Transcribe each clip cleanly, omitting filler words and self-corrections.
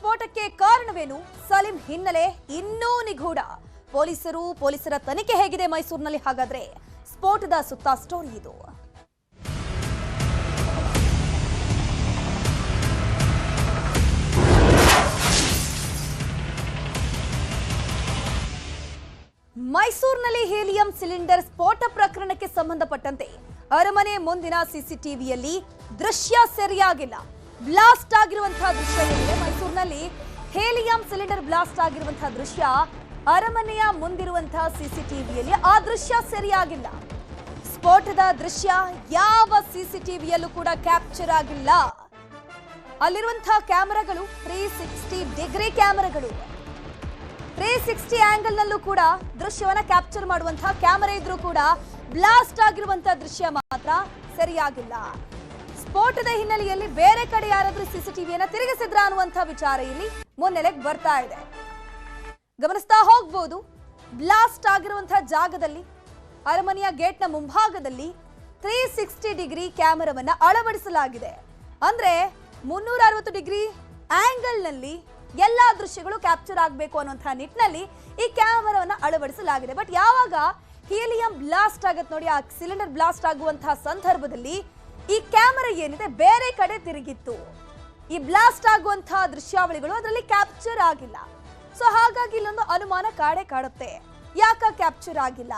ಸ್ಫೋಟಕ್ಕೆ ಕಾರಣವೇನು? ಸಲೀಂ ಹಿನ್ನೆಲೆ ಇನ್ನೂ ನಿಗೂಢ. ಪೊಲೀಸರ ತನಿಖೆ ಹೇಗಿದೆ ಮೈಸೂರಿನಲ್ಲಿ? ಹಾಗಾದ್ರೆ ಸ್ಫೋಟದ ಸುತ್ತ ಸ್ಟೋರಿ ಇದು. ಮೈಸೂರಿನಲ್ಲಿ ಹೀಲಿಯಂ ಸಿಲಿಂಡರ್ ಸ್ಫೋಟ ಪ್ರಕರಣಕ್ಕೆ ಸಂಬಂಧಪಟ್ಟಂತೆ ಅರಮನೆ ಮುಂದಿನ ಸಿಸಿಟಿವಿಯಲ್ಲಿ ದೃಶ್ಯ ಸೆರೆಯಾಗಿಲ್ಲ. ಬ್ಲಾಸ್ಟ್ ಆಗಿರುವಂತಹ ದೃಶ್ಯ ಏನಿದೆ ಮೈಸೂರಿನಲ್ಲಿ, ಹೀಲಿಯಂ ಸಿಲಿಂಡರ್ ಬ್ಲಾಸ್ಟ್ ಆಗಿರುವಂತಹ ದೃಶ್ಯ ಅರಮನೆಯ ಮುಂದಿರುವಂತಹ ಸಿಸಿಟಿವಿಯಲ್ಲಿ ಆ ದೃಶ್ಯ ಸೆರೆಯಾಗಿಲ್ಲ. ಸ್ಫೋಟದ ದೃಶ್ಯ ಯಾವ ಸಿಸಿಟಿವಿಯಲ್ಲೂ ಕೂಡ ಕ್ಯಾಪ್ಚರ್ ಆಗಿಲ್ಲ. ಅಲ್ಲಿರುವಂತಹ ಕ್ಯಾಮೆರಾಗಳು 360 ಡಿಗ್ರಿ ಕ್ಯಾಮೆರಾಗಳು. 360 ಆಂಗಲ್ ನಲ್ಲೂ ಕೂಡ ದೃಶ್ಯವನ್ನ ಕ್ಯಾಪ್ಚರ್ ಮಾಡುವಂತಹ ಕ್ಯಾಮೆರಾ ಇದ್ರೂ ಕೂಡ ಬ್ಲಾಸ್ಟ್ ಆಗಿರುವಂತಹ ದೃಶ್ಯ ಮಾತ್ರ ಸರಿಯಾಗಿಲ್ಲ. ಸ್ಫೋಟದ ಹಿನ್ನೆಲೆಯಲ್ಲಿ ಬೇರೆ ಕಡೆ ಯಾರಾದ್ರೂ ಸಿಸಿಟಿವಿಯನ್ನ ತಿರುಗಿಸಿದ್ರ ಅನ್ನುವಂತಹ ವಿಚಾರ ಇಲ್ಲಿ ಮುನ್ನೆಲೆಗೆ ಬರ್ತಾ ಇದೆ. ಗಮನಿಸ್ತಾ ಹೋಗ್ಬೋದು, ಬ್ಲಾಸ್ಟ್ ಆಗಿರುವಂತಹ ಜಾಗದಲ್ಲಿ ಅರಮನೆಯ ಗೇಟ್ನ ಮುಂಭಾಗದಲ್ಲಿ 360 ಡಿಗ್ರಿ ಕ್ಯಾಮೆರಾವನ್ನ ಅಳವಡಿಸಲಾಗಿದೆ. ಅಂದ್ರೆ 360 ಡಿಗ್ರಿ ಆಂಗಲ್ ನಲ್ಲಿ ಎಲ್ಲಾ ದೃಶ್ಯಗಳು ಕ್ಯಾಪ್ಚರ್ ಆಗಬೇಕು ಅನ್ನುವಂತಹ ನಿಟ್ಟಿನಲ್ಲಿ ಈ ಕ್ಯಾಮೆರಾವನ್ನ ಅಳವಡಿಸಲಾಗಿದೆ. ಬಟ್ ಯಾವಾಗ ಹೀಲಿಯಂ ಬ್ಲಾಸ್ಟ್ ಆಗತ್ತೆ ನೋಡಿ, ಆ ಸಿಲಿಂಡರ್ ಬ್ಲಾಸ್ಟ್ ಆಗುವಂತಹ ಸಂದರ್ಭದಲ್ಲಿ ಈ ಕ್ಯಾಮೆರಾ ಏನಿದೆ ಬೇರೆ ಕಡೆ ತಿರುಗಿತ್ತು. ಈ ಬ್ಲಾಸ್ಟ್ ಆಗುವಂತಹ ದೃಶ್ಯಾವಳಿಗಳು ಅದರಲ್ಲಿ ಕ್ಯಾಪ್ಚರ್ ಆಗಿಲ್ಲ. ಸೊ ಹಾಗಾಗಿ ಇಲ್ಲೊಂದು ಅನುಮಾನ ಕಾಡುತ್ತೆ. ಯಾಕ ಕ್ಯಾಪ್ಚರ್ ಆಗಿಲ್ಲ,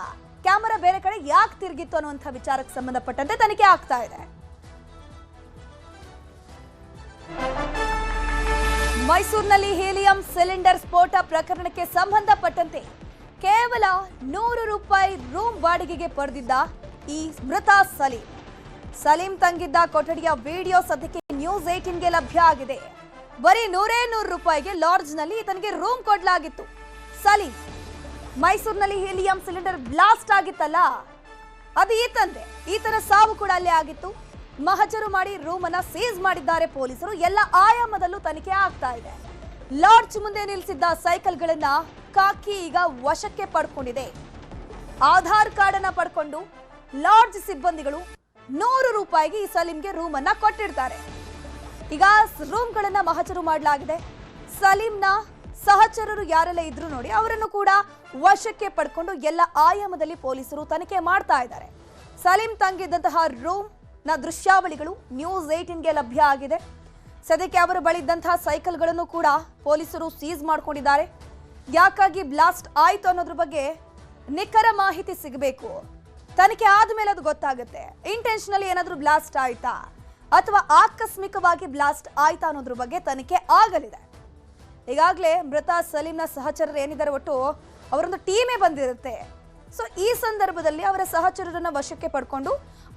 ಕ್ಯಾಮೆರಾ ಬೇರೆ ಕಡೆ ಯಾಕೆ ತಿರುಗಿತ್ತು ಅನ್ನುವಂತಹ ವಿಚಾರಕ್ಕೆ ಸಂಬಂಧಪಟ್ಟಂತೆ ತನಿಖೆ ಆಗ್ತಾ ಇದೆ. ಮೈಸೂರಿನಲ್ಲಿ ಹೀಲಿಯಂ ಸಿಲಿಂಡರ್ ಸ್ಫೋಟ ಪ್ರಕರಣಕ್ಕೆ ಸಂಬಂಧಪಟ್ಟಂತೆ ಕೇವಲ 100 ರೂಪಾಯಿ ರೂಮ್ ಬಾಡಿಗೆಗೆ ಪಡೆದಿದ್ದ ಈ ಮೃತ ಸಲೀಂ ತಂಗಿದ್ದ ಕೊಠಡಿಯ ವಿಡಿಯೋ ಸದ್ಯಕ್ಕೆ ನ್ಯೂಸ್ 18ಗೆ ಲಭ್ಯ ಆಗಿದೆ. ಬರೀ 100 ರೂಪಾಯಿಗೆ ಲಾಡ್ಜ್ ನಲ್ಲಿ ತನಗೆ ರೂಮ್ ಕೊಡಲಾಗಿತ್ತು. ಸಲೀಂ ಮೈಸೂರಿನಲ್ಲಿ ಹೀಲಿಯಂ ಸಿಲಿಂಡರ್ ಬ್ಲಾಸ್ಟ್ ಆಗಿತ್ತಲ್ಲ, ಅದು ಈತನ ಸಾವು ಕೂಡ ಅಲ್ಲೇ ಆಗಿತ್ತು. ಮಹಜರು ಮಾಡಿ ರೂಮ್ ಅನ್ನ ಸೀಸ್ ಮಾಡಿದ್ದಾರೆ ಪೊಲೀಸರು. ಎಲ್ಲ ಆಯಾಮದಲ್ಲೂ ತನಿಖೆ ಆಗ್ತಾ ಇದೆ. ಲಾಡ್ಜ್ ಮುಂದೆ ನಿಲ್ಲಿಸಿದ್ದ ಸೈಕಲ್ಗಳನ್ನ ಕಾಕಿ ಈಗ ವಶಕ್ಕೆ ಪಡ್ಕೊಂಡಿದೆ. ಆಧಾರ್ ಕಾರ್ಡ್ ಅನ್ನ ಪಡ್ಕೊಂಡು ಲಾಡ್ಜ್ ಸಿಬ್ಬಂದಿಗಳು 100 ರೂಪಾಯಿಗೆ ಈ ಸಲೀಂಗೆ ರೂಮ್ ಅನ್ನ ಕೊಟ್ಟಿರ್ತಾರೆ. ಈಗ ರೂಮ್ಗಳನ್ನ ಮಹಜರು ಮಾಡಲಾಗಿದೆ. ಸಲೀಂನ ಸಹಚರರು ಯಾರೆಲ್ಲ ಇದ್ರು ನೋಡಿ, ಅವರನ್ನು ಕೂಡ ವಶಕ್ಕೆ ಪಡ್ಕೊಂಡು ಎಲ್ಲ ಆಯಾಮದಲ್ಲಿ ಪೊಲೀಸರು ತನಿಖೆ ಮಾಡ್ತಾ ಇದ್ದಾರೆ. ಸಲೀಂ ತಂಗಿದ್ದಂತಹ ರೂಮ್ ನ ದೃಶ್ಯಾವಳಿಗಳು ನ್ಯೂಸ್ 18ಗೆ ಲಭ್ಯ ಆಗಿದೆ. ಸದ್ಯಕ್ಕೆ ಅವರ ಬಳಿ ಇದ್ದಂತಹ ಸೈಕಲ್ಗಳನ್ನು ಕೂಡ ಪೊಲೀಸರು ಸೀಸ್ ಮಾಡ್ಕೊಂಡಿದ್ದಾರೆ. ಯಾಕಾಗಿ ಬ್ಲಾಸ್ಟ್ ಆಯ್ತು ಅನ್ನೋದ್ರ ಬಗ್ಗೆ ನಿಖರ ಮಾಹಿತಿ ಸಿಗಬೇಕು. ತನಿಖೆ ಆದ್ಮೇಲೆ ಅದು ಗೊತ್ತಾಗುತ್ತೆ. ಇಂಟೆನ್ಷನಲಿ ಏನಾದ್ರೂ ಬ್ಲಾಸ್ಟ್ ಆಯ್ತಾ ಅಥವಾ ಆಕಸ್ಮಿಕವಾಗಿ ಬ್ಲಾಸ್ಟ್ ಆಯ್ತಾ ಅನ್ನೋದ್ರ ಬಗ್ಗೆ ತನಿಖೆ ಆಗಲಿದೆ. ಈಗಾಗಲೇ ಮೃತ ಸಲೀಂನ ಸಹಚರರು ಏನಿದ್ದಾರೆ, ಒಟ್ಟು ಅವರೊಂದು ಟೀಮೇ ಬಂದಿರುತ್ತೆ. ಸೊ ಈ ಸಂದರ್ಭದಲ್ಲಿ ಅವರ ಸಹಚರರನ್ನ ವಶಕ್ಕೆ ಪಡ್ಕೊಂಡು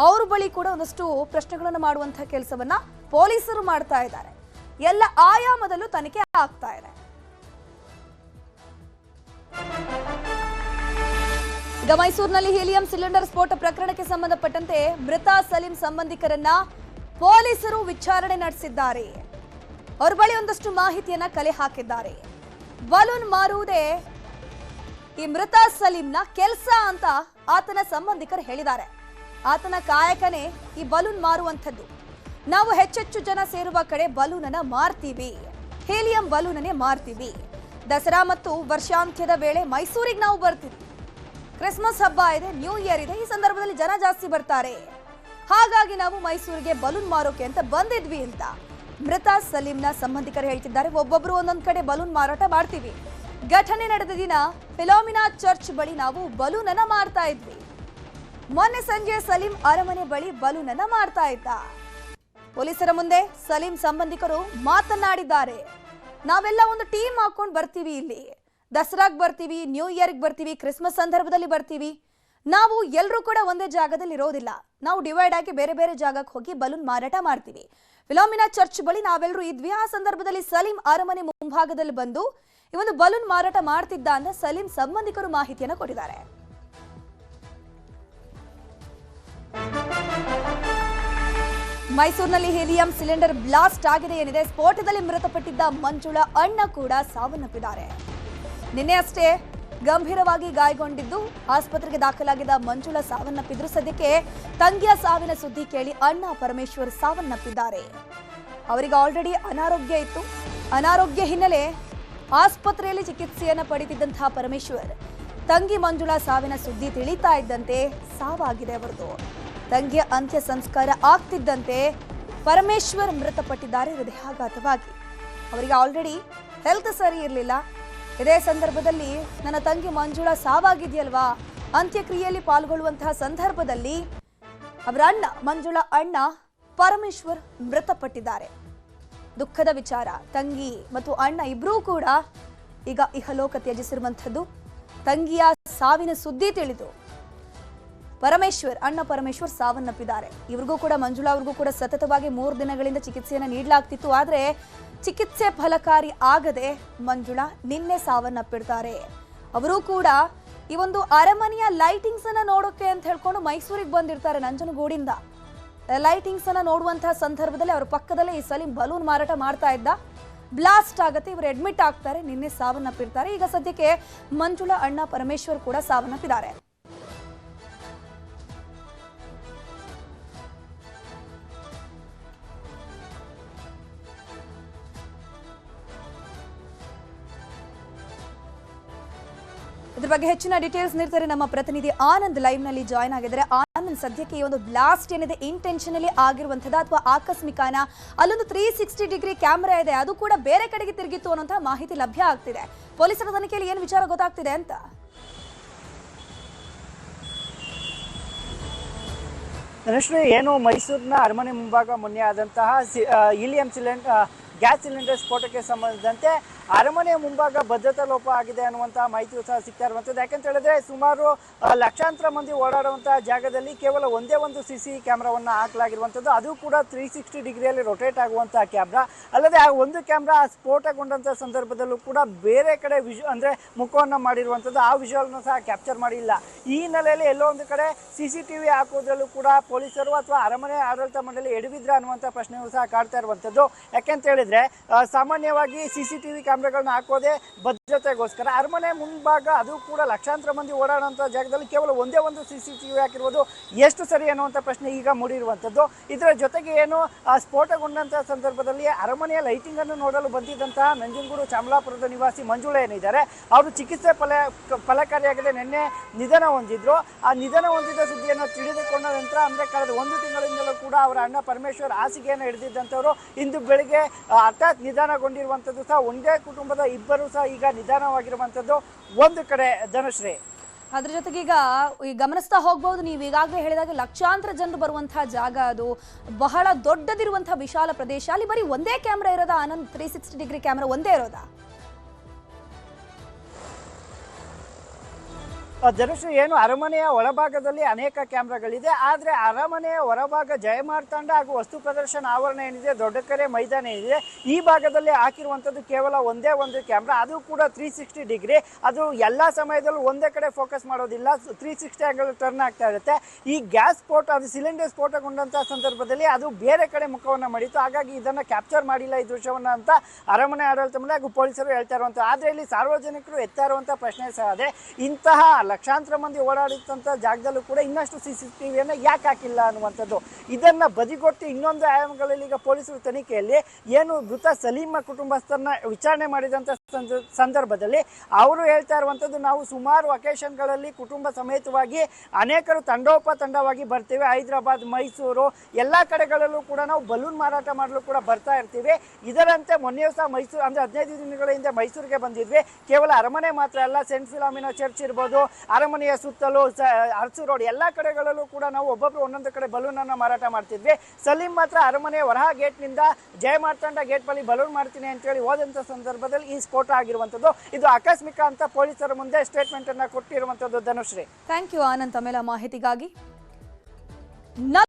ಅವ್ರ ಬಳಿ ಕೂಡ ಒಂದಷ್ಟು ಪ್ರಶ್ನೆಗಳನ್ನು ಮಾಡುವಂತಹ ಕೆಲಸವನ್ನ ಪೊಲೀಸರು ಮಾಡ್ತಾ ಇದ್ದಾರೆ. ಎಲ್ಲ ಆಯಾಮದಲ್ಲೂ ತನಿಖೆ ಆಗ್ತಾ ಇದೆ. ಈಗ ಮೈಸೂರಿನಲ್ಲಿ ಹೀಲಿಯಂ ಸಿಲಿಂಡರ್ ಸ್ಫೋಟ ಪ್ರಕರಣಕ್ಕೆ ಸಂಬಂಧಪಟ್ಟಂತೆ ಮೃತ ಸಲೀಂ ಸಂಬಂಧಿಕರನ್ನ ಪೊಲೀಸರು ವಿಚಾರಣೆ ನಡೆಸಿದ್ದಾರೆ. ಅವ್ರ ಬಳಿ ಒಂದಷ್ಟು ಮಾಹಿತಿಯನ್ನ ಕಲೆ ಹಾಕಿದ್ದಾರೆ. ಬಲೂನ್ ಮಾರುವುದೇ ಈ ಮೃತ ಸಲೀಂನ ಕೆಲಸ ಅಂತ ಆತನ ಸಂಬಂಧಿಕರು ಹೇಳಿದ್ದಾರೆ. ಆತನ ಕಾಯಕನೇ ಈ ಬಲೂನ್ ಮಾರುವಂಥದ್ದು. ನಾವು ಹೆಚ್ಚೆಚ್ಚು ಜನ ಸೇರುವ ಕಡೆ ಬಲೂನ್ ಅನ್ನ ಮಾರ್ತೀವಿ, ಹೀಲಿಯಂ ಬಲೂನ್ ಅನ್ನೇ ಮಾರ್ತೀವಿ. ದಸರಾ ಮತ್ತು ವರ್ಷಾಂತ್ಯದ ವೇಳೆ ಮೈಸೂರಿಗೆ ನಾವು ಬರ್ತೀವಿ. ಕ್ರಿಸ್ಮಸ್ ಹಬ್ಬ ಇದೆ, ನ್ಯೂ ಇಯರ್ ಇದೆ, ಈ ಸಂದರ್ಭದಲ್ಲಿ ಜನ ಜಾಸ್ತಿ ಬರ್ತಾರೆ. ಹಾಗಾಗಿ ನಾವು ಮೈಸೂರಿಗೆ ಬಲೂನ್ ಮಾರೋಕೆ ಅಂತ ಬಂದಿದ್ವಿ ಅಂತ ಮೃತ ಸಲೀಂನ ಸಂಬಂಧಿಕರು ಹೇಳ್ತಿದ್ದಾರೆ. ಒಬ್ಬೊಬ್ರು ಒಂದೊಂದ್ ಕಡೆ ಬಲೂನ್ ಮಾರಾಟ ಮಾಡ್ತೀವಿ. ಘಟನೆ ನಡೆದ ದಿನ ಫಿಲೋಮಿನಾ ಚರ್ಚ್ ಬಳಿ ನಾವು ಬಲೂನ್ ಅನ್ನ ಮಾರ್ತಾ ಇದ್ವಿ. ಮೊನ್ನೆ ಸಂಜೆ ಸಲೀಂ ಅರಮನೆ ಬಳಿ ಬಲೂನ್ ಅನ್ನ ಮಾರ್ತಾ ಇದ್ದ. ಪೊಲೀಸರ ಮುಂದೆ ಸಲೀಂ ಸಂಬಂಧಿಕರು ಮಾತನಾಡಿದ್ದಾರೆ. ನಾವೆಲ್ಲ ಒಂದು ಟೀಮ್ ಹಾಕೊಂಡು ಬರ್ತೀವಿ, ಇಲ್ಲಿ ದಸರಾಗ್ ಬರ್ತೀವಿ, ನ್ಯೂ ಇಯರ್ಗೆ ಬರ್ತೀವಿ, ಕ್ರಿಸ್ಮಸ್ ಸಂದರ್ಭದಲ್ಲಿ ಬರ್ತೀವಿ. ನಾವು ಎಲ್ಲರೂ ಕೂಡ ಒಂದೇ ಜಾಗದಲ್ಲಿ ಇರೋದಿಲ್ಲ. ನಾವು ಡಿವೈಡ್ ಆಗಿ ಬೇರೆ ಬೇರೆ ಜಾಗಕ್ಕೆ ಹೋಗಿ ಬಲೂನ್ ಮಾರಾಟ ಮಾಡ್ತೀವಿ. ಫಿಲೋಮಿನಾ ಚರ್ಚ್ ಬಳಿ ನಾವೆಲ್ಲರೂ ಇದ್ವಿ. ಆ ಸಂದರ್ಭದಲ್ಲಿ ಸಲೀಂ ಅರಮನೆ ಮುಂಭಾಗದಲ್ಲಿ ಬಂದು ಈ ಒಂದು ಬಲೂನ್ ಮಾರಾಟ ಮಾಡ್ತಿದ್ದ ಅಂತ ಸಲೀಂ ಸಂಬಂಧಿಕರು ಮಾಹಿತಿಯನ್ನು ಕೊಟ್ಟಿದ್ದಾರೆ. ಮೈಸೂರಿನಲ್ಲಿ ಹೀಲಿಯಂ ಸಿಲಿಂಡರ್ ಬ್ಲಾಸ್ಟ್ ಆಗಿದೆ ಏನಿದೆ, ಸ್ಫೋಟದಲ್ಲಿ ಮೃತಪಟ್ಟಿದ್ದ ಮಂಜುಳಾ ಅಣ್ಣ ಕೂಡ ಸಾವನ್ನಪ್ಪಿದ್ದಾರೆ. ನಿನ್ನೆ ಅಷ್ಟೇ ಗಂಭೀರವಾಗಿ ಗಾಯಗೊಂಡಿದ್ದು ಆಸ್ಪತ್ರೆಗೆ ದಾಖಲಾಗಿದ್ದ ಮಂಜುಳಾ ಸಾವನ್ನಪ್ಪಿದ್ರು. ಸದ್ಯಕ್ಕೆ ತಂಗಿಯ ಸಾವಿನ ಸುದ್ದಿ ಕೇಳಿ ಅಣ್ಣ ಪರಮೇಶ್ವರ್ ಸಾವನ್ನಪ್ಪಿದ್ದಾರೆ. ಅವರಿಗೆ ಆಲ್ರೆಡಿ ಅನಾರೋಗ್ಯ ಇತ್ತು. ಅನಾರೋಗ್ಯ ಹಿನ್ನೆಲೆ ಆಸ್ಪತ್ರೆಯಲ್ಲಿ ಚಿಕಿತ್ಸೆಯನ್ನು ಪಡೆದಿದ್ದಂತಹ ಪರಮೇಶ್ವರ್ ತಂಗಿ ಮಂಜುಳಾ ಸಾವಿನ ಸುದ್ದಿ ತಿಳಿತಾ ಇದ್ದಂತೆ ಸಾವಾಗಿದೆ ಅವರದು. ತಂಗಿಯ ಅಂತ್ಯ ಸಂಸ್ಕಾರ ಆಗ್ತಿದ್ದಂತೆ ಪರಮೇಶ್ವರ್ ಮೃತಪಟ್ಟಿದ್ದಾರೆ ಹೃದಯಾಘಾತವಾಗಿ. ಅವರಿಗೆ ಆಲ್ರೆಡಿ ಹೆಲ್ತ್ ಸರಿ ಇರಲಿಲ್ಲ. ಇದೇ ಸಂದರ್ಭದಲ್ಲಿ ನನ್ನ ತಂಗಿ ಮಂಜುಳಾ ಸಾವಾಗಿದೆಯಲ್ವಾ, ಅಂತ್ಯಕ್ರಿಯೆಯಲ್ಲಿ ಪಾಲ್ಗೊಳ್ಳುವಂತಹ ಸಂದರ್ಭದಲ್ಲಿ ಅವರ ಅಣ್ಣ ಮಂಜುಳಾ ಅಣ್ಣ ಪರಮೇಶ್ವರ್ ಮೃತಪಟ್ಟಿದ್ದಾರೆ. ದುಃಖದ ವಿಚಾರ. ತಂಗಿ ಮತ್ತು ಅಣ್ಣ ಇಬ್ಬರೂ ಕೂಡ ಈಗ ಇಹಲೋಕ ತ್ಯಜಿಸಿರುವಂಥದ್ದು. ತಂಗಿಯ ಸಾವಿನ ಸುದ್ದಿ ತಿಳಿದು ಅಣ್ಣ ಪರಮೇಶ್ವರ್ ಸಾವನ್ನಪ್ಪಿದ್ದಾರೆ. ಇವ್ರಿಗೂ ಕೂಡ ಮಂಜುಳಾ ಅವ್ರಿಗೂ ಕೂಡ ಸತತವಾಗಿ 3 ದಿನಗಳಿಂದ ಚಿಕಿತ್ಸೆಯನ್ನು ನೀಡಲಾಗ್ತಿತ್ತು. ಆದರೆ ಚಿಕಿತ್ಸೆ ಫಲಕಾರಿ ಆಗದೆ ಮಂಜುಳಾ ನಿನ್ನೆ ಸಾವನ್ನಪ್ಪಿರ್ತಾರೆ. ಅವರು ಕೂಡ ಈ ಒಂದು ಅರಮನೆಯ ಲೈಟಿಂಗ್ಸ್ ಅನ್ನ ನೋಡೋಕೆ ಅಂತ ಹೇಳ್ಕೊಂಡು ಮೈಸೂರಿಗೆ ಬಂದಿರ್ತಾರೆ ನಂಜನಗೂಡಿಂದ. ಲೈಟಿಂಗ್ಸ್ ಅನ್ನ ನೋಡುವಂತಹ ಸಂದರ್ಭದಲ್ಲಿ ಅವ್ರ ಪಕ್ಕದಲ್ಲೇ ಈ ಸಲೀಂ ಬಲೂನ್ ಮಾರಾಟ ಮಾಡ್ತಾ ಇದ್ದ. ಬ್ಲಾಸ್ಟ್ ಆಗುತ್ತೆ, ಇವರು ಅಡ್ಮಿಟ್ ಆಗ್ತಾರೆ, ನಿನ್ನೆ ಸಾವನ್ನಪ್ಪಿರ್ತಾರೆ. ಈಗ ಸದ್ಯಕ್ಕೆ ಮಂಜುಳಾ ಅಣ್ಣ ಪರಮೇಶ್ವರ್ ಕೂಡ ಸಾವನ್ನಪ್ಪಿದ್ದಾರೆ. ಇದ್ರ ಬಗ್ಗೆ ಹೆಚ್ಚಿನ ಡೀಟೇಲ್ಸ್ ನೀಡ್ತಾರೆ ನಮ್ಮ ಪ್ರತಿನಿಧಿ ಆನಂದ್. ಲೈವ್ ನಲ್ಲಿ ಜಾಯ್ನ್ ಆಗಿದ್ದಾರೆ. ಆನಂದ್, ಸದ್ಯಕ್ಕೆ ಈ ಒಂದು ಬ್ಲಾಸ್ಟ್ ಏನಿದೆ ಇಂಟೆನ್ಷನಲಿ ಆಗಿರುವಂತದ ಅಥವಾ ಆಕಸ್ಮಿಕನ? ಅಲ್ಲೊಂದು 360 ಡಿಗ್ರಿ ಕ್ಯಾಮೆರಾ ಇದೆ, ಅದು ಕೂಡ ಬೇರೆ ಕಡೆಗೆ ತಿರುಗಿತ್ತು ಅನ್ನುವಂತಹ ಮಾಹಿತಿ ಲಭ್ಯ ಆಗ್ತಿದೆ. ಪೊಲೀಸರ ತನಿಖೆಯಲ್ಲಿ ಏನು ವಿಚಾರ ಗೊತ್ತಾಗ್ತಿದೆ ಅಂತ? ಧನುಶ್ರೀ, ಏನು ಮೈಸೂರಿನ ಅರಮನೆ ಮುಂಭಾಗ ಮೊನ್ನೆ ಆದಂತಹ ಹೀಲಿಯಂ ಗ್ಯಾಸ್ ಸಿಲಿಂಡರ್ ಸ್ಫೋಟಕ್ಕೆ ಸಂಬಂಧಿಸಿದಂತೆ ಅರಮನೆಯ ಮುಂಭಾಗ ಭದ್ರತಾ ಲೋಪ ಆಗಿದೆ ಅನ್ನುವಂತಹ ಮಾಹಿತಿಯು ಸಹ ಸಿಗ್ತಾ ಇರುವಂಥದ್ದು. ಯಾಕಂತ ಹೇಳಿದ್ರೆ ಸುಮಾರು ಲಕ್ಷಾಂತರ ಮಂದಿ ಓಡಾಡುವಂತಹ ಜಾಗದಲ್ಲಿ ಕೇವಲ ಒಂದೇ ಒಂದು CC ಕ್ಯಾಮ್ರಾವನ್ನು ಹಾಕಲಾಗಿರುವಂಥದ್ದು. ಅದು ಕೂಡ 360 ಡಿಗ್ರಿಯಲ್ಲಿ ರೊಟೇಟ್ ಆಗುವಂತಹ ಕ್ಯಾಮ್ರಾ. ಅಲ್ಲದೆ ಆ ಒಂದು ಕ್ಯಾಮ್ರಾ ಸ್ಫೋಟಗೊಂಡಂತಹ ಸಂದರ್ಭದಲ್ಲೂ ಕೂಡ ಬೇರೆ ಕಡೆ ಅಂದರೆ ಮುಖವನ್ನು ಮಾಡಿರುವಂಥದ್ದು. ಆ ವಿಜುವಲ್ನ ಸಹ ಕ್ಯಾಪ್ಚರ್ ಮಾಡಿಲ್ಲ. ಈ ಹಿನ್ನೆಲೆಯಲ್ಲಿ ಎಲ್ಲೋ ಒಂದು ಕಡೆ CCTV ಹಾಕೋದ್ರಲ್ಲೂ ಕೂಡ ಪೊಲೀಸರು ಅಥವಾ ಅರಮನೆ ಆಡಳಿತ ಮಂಡಳಿ ಎಡವಿದ್ರ ಅನ್ನುವಂಥ ಪ್ರಶ್ನೆಯೂ ಸಹ ಕಾಡ್ತಾ ಇರುವಂಥದ್ದು. ಯಾಕೆಂತ ಹೇಳಿದ್ರೆ ಸಾಮಾನ್ಯವಾಗಿ CCTV ಕ್ಯಾಮ್ರಾಗಳನ್ನ ಹಾಕೋದೇ ಭದ್ರತೆಗೋಸ್ಕರ. ಅರಮನೆ ಮುಂಭಾಗ ಅದು ಕೂಡ ಲಕ್ಷಾಂತರ ಮಂದಿ ಓಡಾಡುವಂಥ ಜಾಗದಲ್ಲಿ ಕೇವಲ ಒಂದೇ ಒಂದು CCTV ಹಾಕಿರುವುದು ಎಷ್ಟು ಸರಿ ಅನ್ನುವಂಥ ಪ್ರಶ್ನೆ ಈಗ ಮೂಡಿರುವಂಥದ್ದು. ಇದರ ಜೊತೆಗೆ ಏನು ಸ್ಫೋಟಗೊಂಡಂತಹ ಸಂದರ್ಭದಲ್ಲಿ ಅರಮನೆಯ ಲೈಟಿಂಗ್ ಅನ್ನು ನೋಡಲು ಬಂದಿದ್ದಂತಹ ನಂಜನಗೂಡು ಚಾಮಲಾಪುರದ ನಿವಾಸಿ ಮಂಜುಳಾ ಏನಿದ್ದಾರೆ, ಅವರು ಚಿಕಿತ್ಸೆ ಫಲಕಾರಿಯಾಗದೆ ನಿನ್ನೆ ನಿಧನ ಹೊಂದಿದ್ರು. ಆ ನಿಧನ ಹೊಂದಿದ ಸುದ್ದಿಯನ್ನು ತಿಳಿದುಕೊಂಡ ನಂತರ ಅಂದರೆ ಕಳೆದ 1 ತಿಂಗಳಿಂದಲೂ ಕೂಡ ಅವರ ಅಣ್ಣ ಪರಮೇಶ್ವರ್ ಹಾಸಿಗೆಯನ್ನು ಹಿಡಿದಿದ್ದಂಥವರು ಇಂದು ಬೆಳಿಗ್ಗೆ ಹಠಾತ್ ನಿಧನಗೊಂಡಿರುವಂಥದ್ದು ಸಹ ಒಂದೇ ಕುಟುಂಬದ ಇಬ್ಬರು ಸಹ ಈಗ ನಿಧಾನವಾಗಿರುವಂಥದ್ದು ಒಂದು ಕಡೆ. ಧನುಶ್ರೀ, ಅದ್ರ ಜೊತೆಗೆ ಈಗ ಗಮನಿಸ್ತಾ ಹೋಗ್ಬಹುದು, ನೀವು ಈಗಾಗಲೇ ಹೇಳಿದಾಗ ಲಕ್ಷಾಂತರ ಜನರು ಬರುವಂತಹ ಜಾಗ, ಅದು ಬಹಳ ದೊಡ್ಡದಿರುವಂತಹ ವಿಶಾಲ ಪ್ರದೇಶ. ಅಲ್ಲಿ ಬರೀ ಒಂದೇ ಕ್ಯಾಮ್ರಾ ಇರೋದಾ ಆನಂದ್? 360 ಡಿಗ್ರಿ ಕ್ಯಾಮ್ರಾ ಒಂದೇ ಇರೋದಾ? ಧನುಶ್ರೀ, ಏನು ಅರಮನೆಯ ಒಳಭಾಗದಲ್ಲಿ ಅನೇಕ ಕ್ಯಾಮ್ರಾಗಳಿದೆ. ಆದರೆ ಅರಮನೆಯ ಹೊರಭಾಗ ಜಯಮಾರ್ತಾಂಡ ಹಾಗೂ ವಸ್ತು ಪ್ರದರ್ಶನ ಆವರಣ ಏನಿದೆ, ದೊಡ್ಡಕೆರೆ ಮೈದಾನ ಏನಿದೆ, ಈ ಭಾಗದಲ್ಲಿ ಹಾಕಿರುವಂಥದ್ದು ಕೇವಲ ಒಂದೇ ಒಂದು ಕ್ಯಾಮ್ರಾ. ಅದು ಕೂಡ 360 ಡಿಗ್ರಿ. ಅದು ಎಲ್ಲ ಸಮಯದಲ್ಲೂ ಒಂದೇ ಕಡೆ ಫೋಕಸ್ ಮಾಡೋದಿಲ್ಲ, 360 ಆಂಗಲ್ ಟರ್ನ್ ಆಗ್ತಾ ಇರುತ್ತೆ. ಈ ಗ್ಯಾಸ್ ಸ್ಫೋಟ, ಅದು ಸಿಲಿಂಡರ್ ಸ್ಫೋಟಗೊಂಡಂತಹ ಸಂದರ್ಭದಲ್ಲಿ ಅದು ಬೇರೆ ಕಡೆ ಮುಖವನ್ನು ಮಾಡಿತ್ತು. ಹಾಗಾಗಿ ಇದನ್ನು ಕ್ಯಾಪ್ಚರ್ ಮಾಡಿಲ್ಲ ಈ ದೃಶ್ಯವನ್ನು ಅಂತ ಅರಮನೆ ಆಡಳಿತ ಮಂಡಳಿ ಹಾಗೂ ಪೊಲೀಸರು ಹೇಳ್ತಾ ಇರುವಂಥ. ಆದರೆ ಇಲ್ಲಿ ಸಾರ್ವಜನಿಕರು ಎತ್ತಾ ಇರುವಂಥ ಪ್ರಶ್ನೆ ಸಹ ಅದೇ, ಇಂತಹ ಲಕ್ಷಾಂತರ ಮಂದಿ ಓಡಾಡಿದಂಥ ಜಾಗದಲ್ಲೂ ಕೂಡ ಇನ್ನಷ್ಟು CCTVಯನ್ನು ಯಾಕೆ ಹಾಕಿಲ್ಲ ಅನ್ನುವಂಥದ್ದು. ಇದನ್ನು ಬದಿಗೊಟ್ಟು ಇನ್ನೊಂದು ಆಯಾಮಗಳಲ್ಲಿ ಈಗ ಪೊಲೀಸರು ತನಿಖೆಯಲ್ಲಿ ಏನು ಮೃತ ಸಲೀಮ ಕುಟುಂಬಸ್ಥರನ್ನ ವಿಚಾರಣೆ ಮಾಡಿದಂಥ ಸಂದರ್ಭದಲ್ಲಿ ಅವರು ಹೇಳ್ತಾ ಇರುವಂಥದ್ದು, ನಾವು ಸುಮಾರು ಅಕೇಶನ್ಗಳಲ್ಲಿ ಕುಟುಂಬ ಸಮೇತವಾಗಿ ಅನೇಕರು ತಂಡೋಪತಂಡವಾಗಿ ಬರ್ತೀವಿ. ಹೈದರಾಬಾದ್, ಮೈಸೂರು ಎಲ್ಲ ಕಡೆಗಳಲ್ಲೂ ಕೂಡ ನಾವು ಬಲೂನ್ ಮಾರಾಟ ಮಾಡಲು ಕೂಡ ಬರ್ತಾ ಇರ್ತೀವಿ. ಇದರಂತೆ ಮೊನ್ನೆ ಸಹ ಮೈಸೂರು ಅಂದರೆ 15 ದಿನಗಳ ಹಿಂದೆ ಮೈಸೂರಿಗೆ ಬಂದಿದ್ವಿ. ಕೇವಲ ಅರಮನೆ ಮಾತ್ರ ಅಲ್ಲ, ಸೆಂಟ್ ಫಿಲಾಮಿನಾ ಚರ್ಚ್ ಇರ್ಬೋದು, ಅರಮನೆಯ ಸುತ್ತಲೂ ಅರಸು ರೋಡ್ ಎಲ್ಲ ಕಡೆಗಳಲ್ಲೂ ಕೂಡ ನಾವು ಒಬ್ಬೊಬ್ರು ಒಂದೊಂದು ಕಡೆ ಬಲೂನ್ ಅನ್ನು ಮಾರಾಟ ಮಾಡ್ತಿದ್ವಿ. ಸಲೀಂ ಮಾತ್ರ ಅರಮನೆಯ ಹೊರಹ ಗೇಟ್ನಿಂದ ಜಯಮಾರ್ತಾಂಡ ಗೇಟ್ ಬಳಿ ಬಲೂನ್ ಮಾಡ್ತೀನಿ ಅಂತೇಳಿ ಹೋದಂಥ ಸಂದರ್ಭದಲ್ಲಿ ಈ ಸ್ಫೋಟ ಆಗಿರುವಂಥದ್ದು. ಇದು ಆಕಸ್ಮಿಕ ಅಂತ ಪೊಲೀಸರ ಮುಂದೆ ಸ್ಟೇಟ್ಮೆಂಟ್ ಅನ್ನು ಕೊಟ್ಟಿರುವಂಥದ್ದು. ಧನುಶ್ರೀ, ಥ್ಯಾಂಕ್ ಯು ಆನಂದ್ ತಮ್ಮೆಲ್ಲ ಮಾಹಿತಿಗಾಗಿ.